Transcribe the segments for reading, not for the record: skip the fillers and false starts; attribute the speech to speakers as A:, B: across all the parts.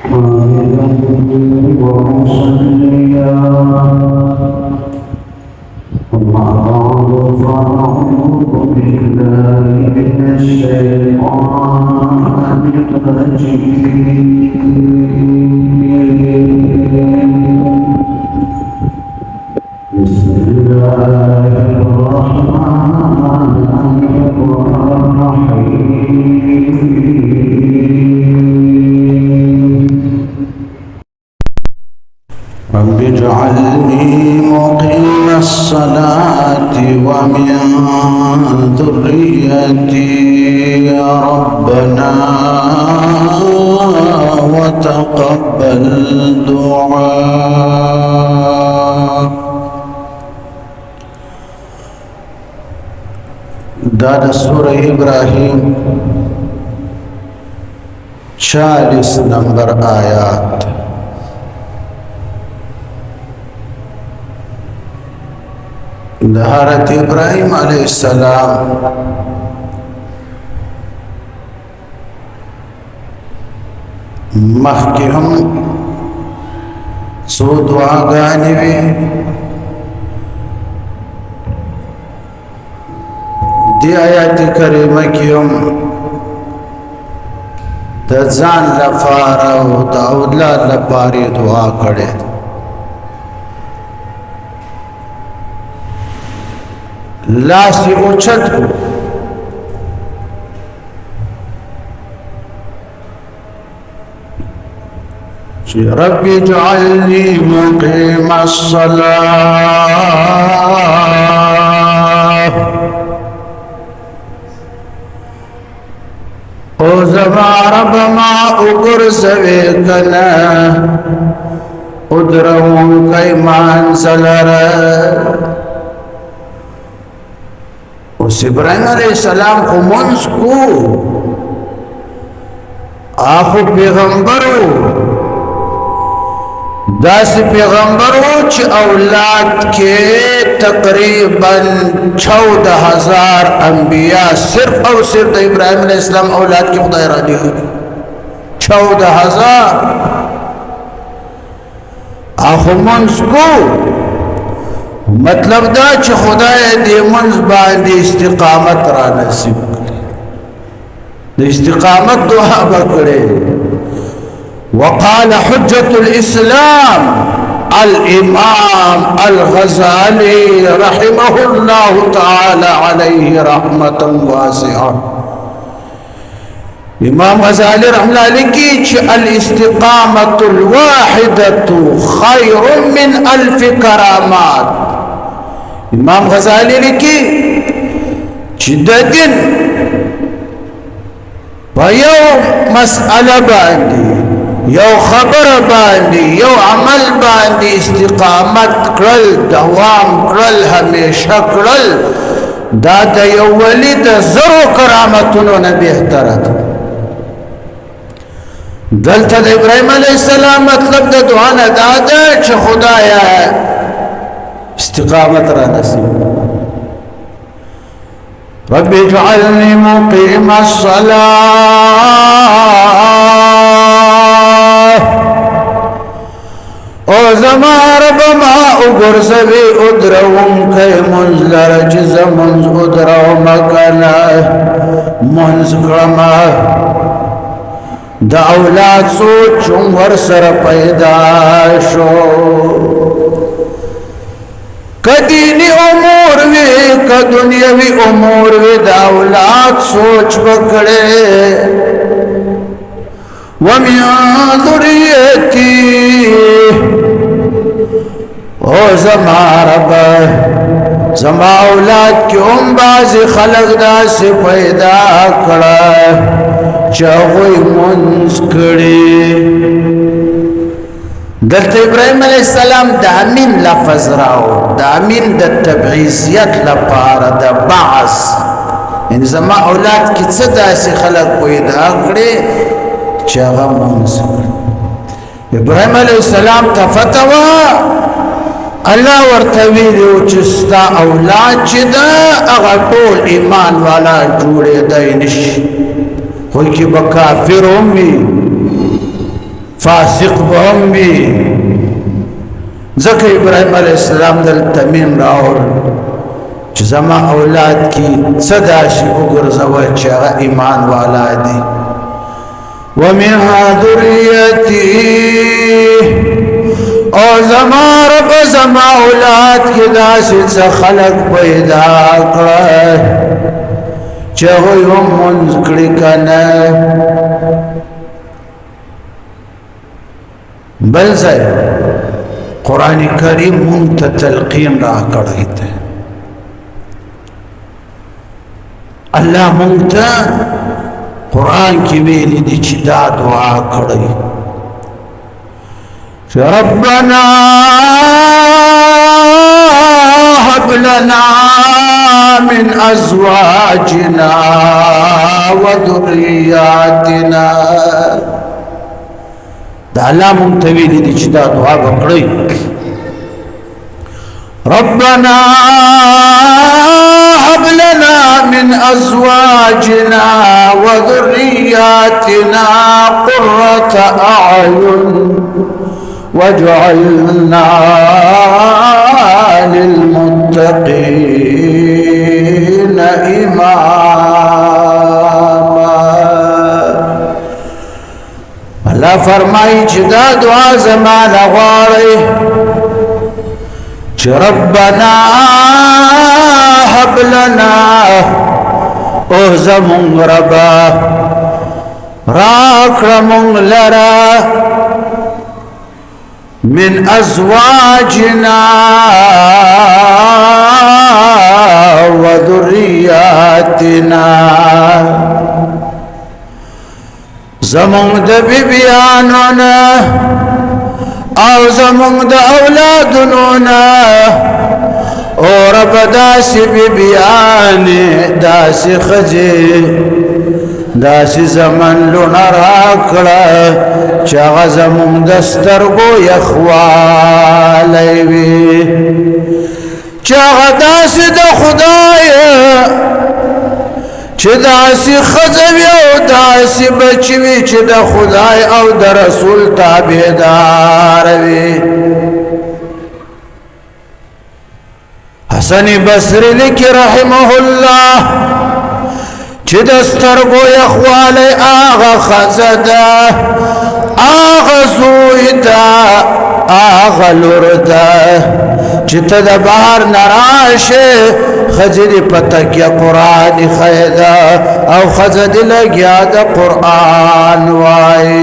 A: حامدا ومصليا أما بعد فأعوذ بالله من الشيطان الرجيم بسم الله الرحمن الرحيم رب اجعلني مقيم الصلاة ومن ذريتي يا ربنا وتقبل دعاء. داد سورة ابراہیم 40 نمبر آیات. حضرت ابراہیم علیہ السلام مخکې هم څو دعاګانې وې دې آیات کریمه کې هم د ځان لپاره او د اولاد لپاره دعا کړې. لاسی اوچت کو رب اجعلني مقيم الصلاة او زما رب ما اگرزوی کنا ادرون کایمان سلره. اس ابراہیم علیہ السلام کو منس کو آخو پیغمبرو داس پیغمبرو چھ اولاد کے تقریباً 14,000 انبیاء صرف اور صرف ابراہیم علیہ السلام اولاد کی خدا ارادی ہوئی 14,000 آخو منس کو مطلب دا چې خدای دې منځ باندې استقامت را نصیب کړي د استقامت دعا وکړي. وقال حجة الإسلام الإمام الغزالي رحمه الله تعالى عليه رحمة واسعة. امام غزالی رحمه الله علیه چې الاستقامة الواحدة خير من 1000 کرامات. امام غزالی لیکي چې د دین په یو مسئله باندې یو خبره باندې یو عمل باندې استقامت کړل دوام کړل همیشه کړل دا د یو ولی د 1000 کرامتونو نه بهتره ده. دلته د ابراهیم علیه السلام مطلب د دعا نه دا ده چې خدایا استقامت را نصیب. رب اجعلني مقيم الصلاة او زما رب ما اگرزوی ادروم کئی منز لرجز منز ادروم کنا منز کرما دا اولاد سوچون ورسر پیدا شو کدینی امور وی کدنیاوی امور وی دا اولاد سوچ بکڑے. ومن ذریتی او زما رب زما اولاد کی ام بازی خلق دا سی پیدا کڑا چاوی منز کڑی. دلت ابراہیم علیہ السلام دا امین لفظ راو دا امین دا تبعیزیت لپاره دا بعث یعنی زما اولاد کی څه داسې خلق پیدا کړي چې هغه منځ ابراہیم علیہ السلام ته فتوا الله ورته ویلو چې ستا اولاد چې دا هغه ټول ایمان والا جوړېدای نشي خو کې به کافر هم وي فاسق به هم وي. ځکه ابراهیم علیه السلام دلته مین راوړ چې زما اولاد کې څه داسې وګرځوه چې هغه ایمان والا دي. ومنها ذریتي، او زما رب زما اولاد کې داسې څه خلق پیدا کړه چې هغوی هم مونځ کړي که نه. بل ځای قرآن کریم مونږ ته تلقین را کړی دی. الله مونږ ته قرآن کې ویلي دي چې دا دعا کړئ چې ربنا هب لنا من ازواجنا وذرياتنا. دا الله مونږ ته ویلي دي چې دا دعا وکړئ. ربنا هب لنا من ازواجنا وذرياتنا قرة اعين واجعلنا للمتقين اماما. الله فرمایي چې دا دعا زمانه غواړي چې ربنا هب لنا، او زمونږ ربا راکړه مونږ لره من ازواجنا وذرياتنا، زمونږ د بیبیانو نه او زمونږ د اولادونو نه. او رب داسې بیبیانې داسې ښځې داسې زمنلونه راکړه چې هغه زمونږ د سترګو یخوالی وي، چې هغه داسې د خدای چې داسې ښځه وي او داسې بچي وي چې د خدای او د رسول تابعدار وي. حسن بصری لیکي رحمه الله چې د سترګو یخوالی هغه ښځه ده، هغه زوی ده، هغه لور ده چې ته د بهر نه راشې ښځې دې په تکیه قرآن ایښی ده او ښځه دې لګیا د قرآن وایي،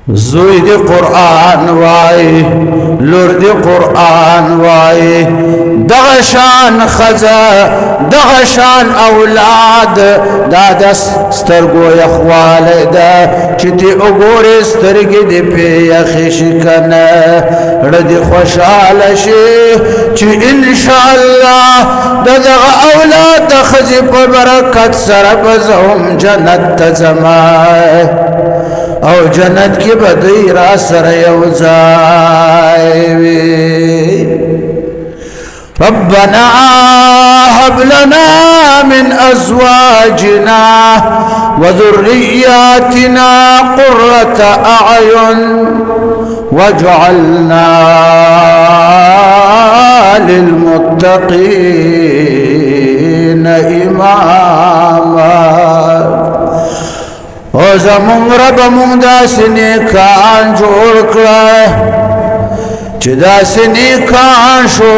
A: زوی دی قرآن وائی، لور دی قرآن وائی. دغشان خزا دغشان اولاد دا دسترگو یخوالی دا چی تی اگوری سترگی دی پی یخیشی کنه ردی خوشحالشی چی انشاءاللہ دا دغ اولاد دا خزی پر برکت سر بزهم جنت تزمائے او جنت کی بدی را سر یوزائی وی. ربنا هب لنا من ازواجنا وذرياتنا قرة اعين واجعلنا للمتقين اماما. او زمون رب مون داسې نیکان جوړ کړه چې داسې نیکان شو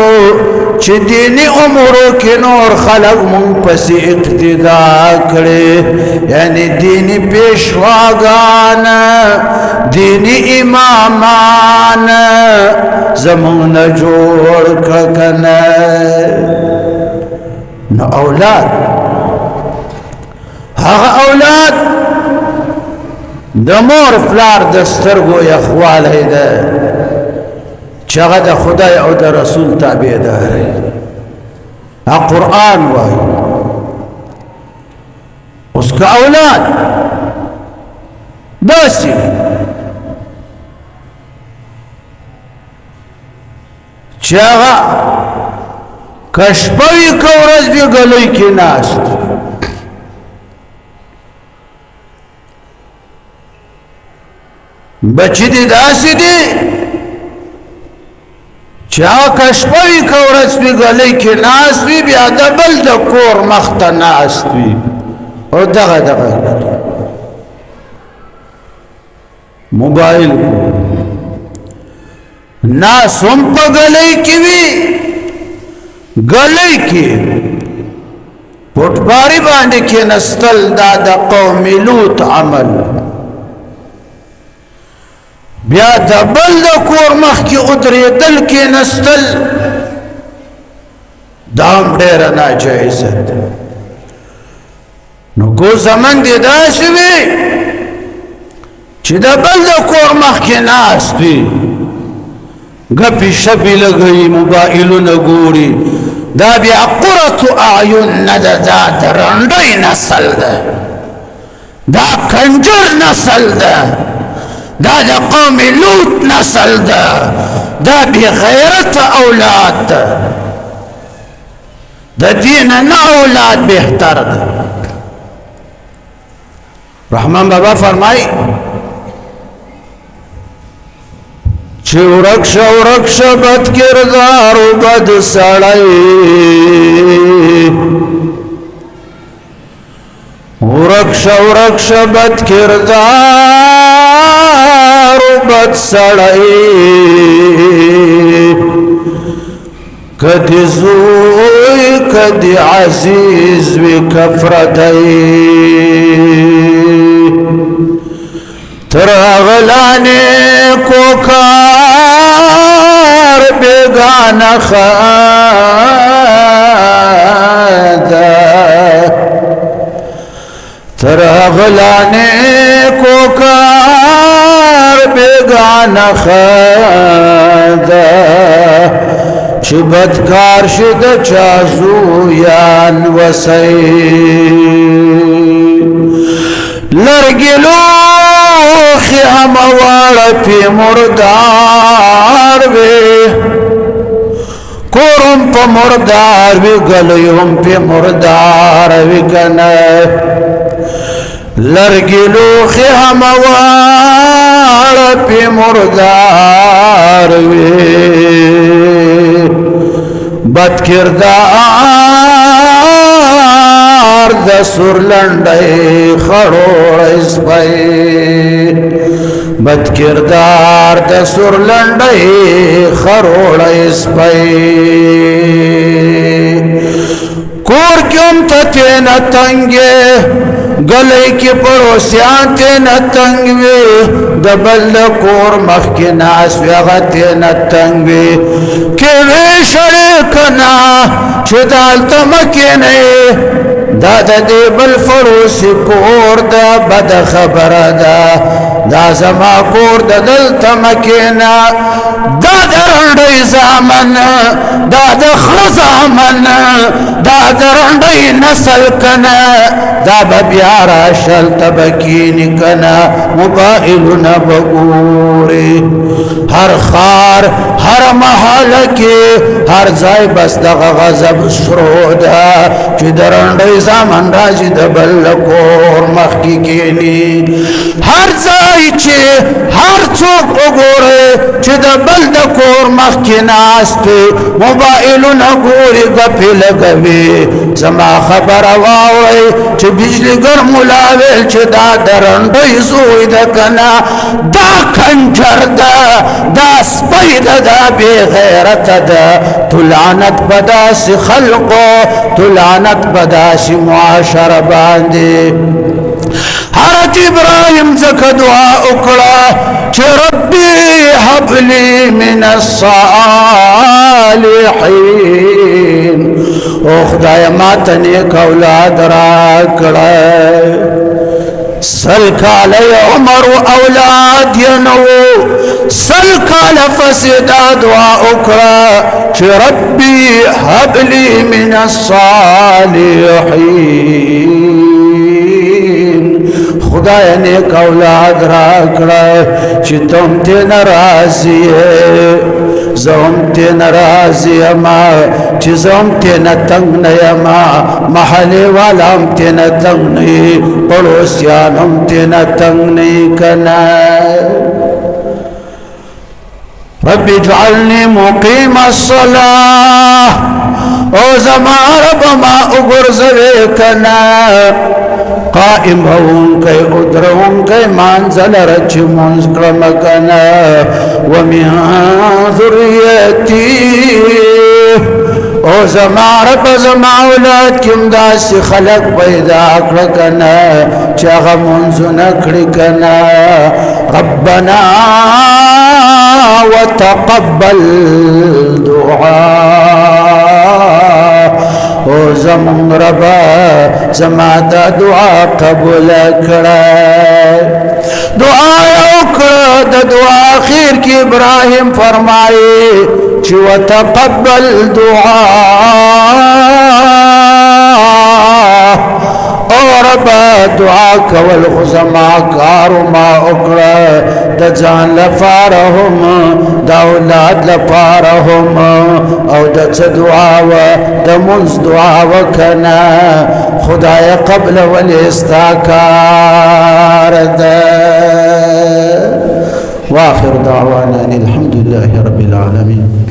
A: چې دینی امورو کې نور خلق مون پسې اقتدا کړي، یعنی دینی پیشواګان دینی امامان زمون جوړ کړه. نو اولاد هغه اولاد د مور پلار د سترګو یخوالی ده چې هغه د خدای او د رسول تابعدار دی. قرآن وایي اوس که اولاد داسې چې هغه که شپه وي که ورځ وي ګلۍ کې ناست بچی دی داسی دی چا کشپوی کورس بی گلی کی ناس بی بیا دبل دا کور مخت ناس بی او دغه موبایل ناس هم پا گلی کی بی گلی کی پٹباری باندې کې نستل دا د قوم لوط عمل بیا د بل د کور مخ کې ودرېدل کې نستل دا هم ډېره ناجایزه ده نو کو زمن دې داسې وي چې د بل د کور مخ کې ناست وي ګپې شپې لګوي موبایلونه ګوري دا بیا قرة اعین نه ده دا د رنډۍ نسل ده دا کنجر نسل ده دا د قوم لوط نسل ده دا بی غیرت اولاد ده د دین نه اولاد بهتر ده رحمان بابا فرمائی چه ورک شا بد کردار و بد سڑائی ورک شا بد کردار و بد سڑائی کدی زوی کدی عزیز وی کفرتائی تر اغلانے کو کار بیگانا خادا تر اغلانے کو کار بیگانا خادا چی بدکار شد چازو یان وسی لرگلو خیام وار پی مردار وی کورم پا مردار وی گلیم پی مردار وی کنے لرگلو خیام وار پی مردار وی بد کردار د سور لنڈی خروڑ اسپائی بد کردار د سور لنڈی خروڑ اسپائی کور کیوں تین تنگے گلے کی پڑوسیاں تین تنگوی دبل کور مخ کی ناس ویغا تین تنگوی کیوی شرکنا چدال تمکینے دا دی بل فروسی کور دا بد خبر دا دا زما کور دا دل تمکینا دا درنڈی زامن دا دخل زامن دا درنڈی نسل کنا دا ببیارا شل تبکینی کنا موبائلنا بگوری ہر خار ہر محل کی ہر زائی بس دا غضب شروع دا چی درنڈی زامن راجی دا بلکور مخی کینی ہر زائی چی ہر چوک اگوری چی دا بلکور مخی ناستی موبائلنا گوری گپی لگوی زما خبر واوی چی بجلی گر ملاویل چی دا درنڈی زوی دا کنا دا کنجر دا دا سپید دا بی غیرت دا تلعنت بداسی خلقو تلعنت بداسی معاشر باندی حضرت ابراہیم زکا دعا اکڑا چی ربی حبلی من الصالحین او خدای ماتا نیک اولاد را کڑا سل کالی عمر و اولاد ینو سل کال فسدا دعا اکڑا چی ربی حبلی من الصالحین خدای نیک اولاد را کڑا چی تم تین راضی ہے زم تین راضی اما چی زم تین تنگ نیما محلی والا ہم تین تنگ نی پڑوسیان ہم تین تنگ نی کنا رب اجعلني مقيم الصلاة او زما رب ما اگرزوی کنا قائم هون کئی ادرون کئی منزل رچ منزکرم کنا ومن ذریتی او زما رب زما اولاد کم داسی خلق پیدا کرکنا چاگا منزو نکڑی کنا ربنا وتقبل دعاء او زمون ربا زما دا دعا قبول کرے دعا اکڑا دا دعا آخر کی ابراہیم فرمائے چی وتقبل دعاء ربا دعا کول خزما کارو ما اکڑا دا جان لپارهم دا اولاد لپارهم او دا چه دعا و دا منز دعا و کنا خدای قبل ولی استاکار دا واخر دعوانا الحمد لله رب العالمين